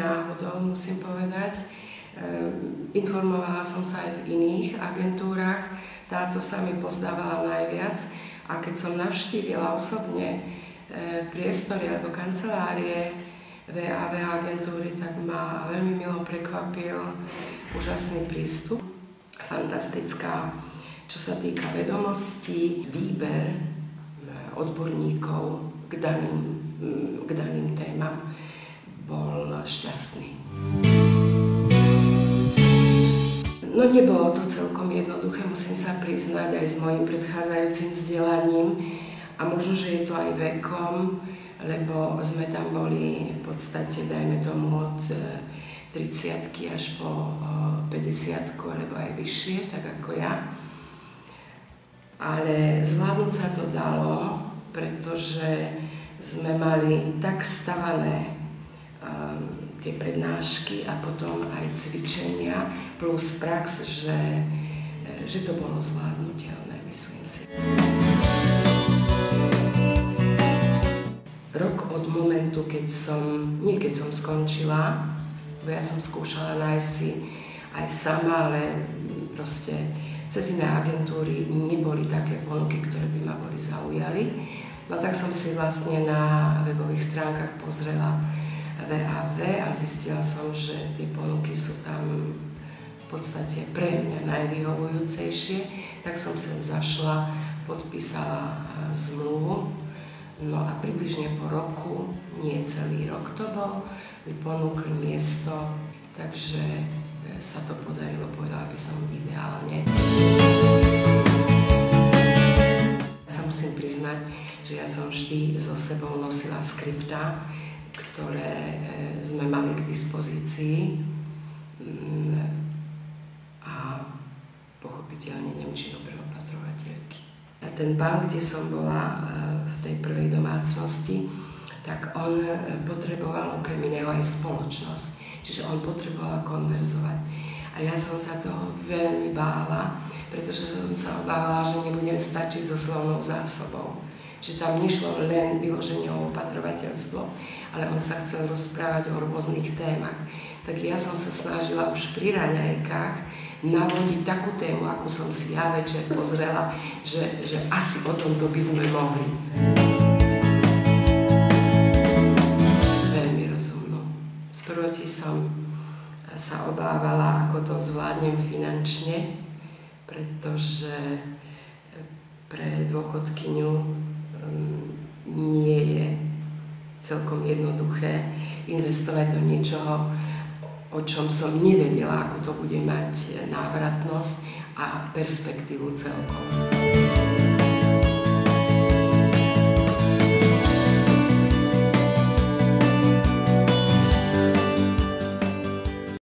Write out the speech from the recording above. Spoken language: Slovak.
náhodou, musím povedať. Informovala som sa aj v iných agentúrach, táto sa mi pozdávala najviac. A keď som navštívila osobne priestory alebo kancelárie VAV agentúry, tak ma veľmi milo prekvapil úžasný prístup. Fantastická, čo sa týka vedomostí, výber odborníkov k daným témam bol šťastný. No nebolo to celkom jednoduché, musím sa priznať, aj s mojim predchádzajúcim vzdelaním a možno, že je to aj vekom, lebo sme tam boli v podstate, dajme tomu, od 30-ky až po 50-ku, alebo aj vyššie, tak ako ja. Ale zvládnuť sa to dalo, pretože sme mali tak stavané tie prednášky a potom aj cvičenia plus prax, že to bolo zvládnutelné, myslím si. Rok od momentu, keď som skončila, bo ja som skúšala nájsť si aj sama, ale proste cez iné agentúry neboli také ponuky, ktoré by ma boli zaujali. No tak som si vlastne na webových stránkach pozrela VAV a zistila som, že tie ponuky sú tam v podstate pre mňa najvyhovujúcejšie. Tak som sem zašla, podpísala zmluvu, no a približne po roku, nie celý rok to bol, mi ponúkli miesto, takže sa to podarilo, povedala by som, ideálne. Sa musím priznať, že ja som vždy so sebou nosila skriptá, ktoré sme mali k dispozícii a pochopiteľne nemčinu pre opatrovateľky. A ten pán, kde som bola v tej prvej domácnosti, tak on potreboval okrem iného aj spoločnosť, čiže on potreboval konverzovať. A ja som sa toho veľmi bála, pretože som sa obávala, že nebudem stačiť so slovnou zásobou. Čiže tam nešlo len vyloženie o opatrovateľstvo, ale on sa chcel rozprávať o rôznych témach. Tak ja som sa snažila už pri raňajkách navodiť takú tému, akú som si ja večer pozrela, že asi o tomto by sme mohli. Veľmi rozumno. Sproti som sa obávala, ako to zvládnem finančne, pretože pre dôchodkyňu nie je celkom jednoduché investovať do niečoho, o čom som nevedela, ako to bude mať návratnosť a perspektívu celkovo.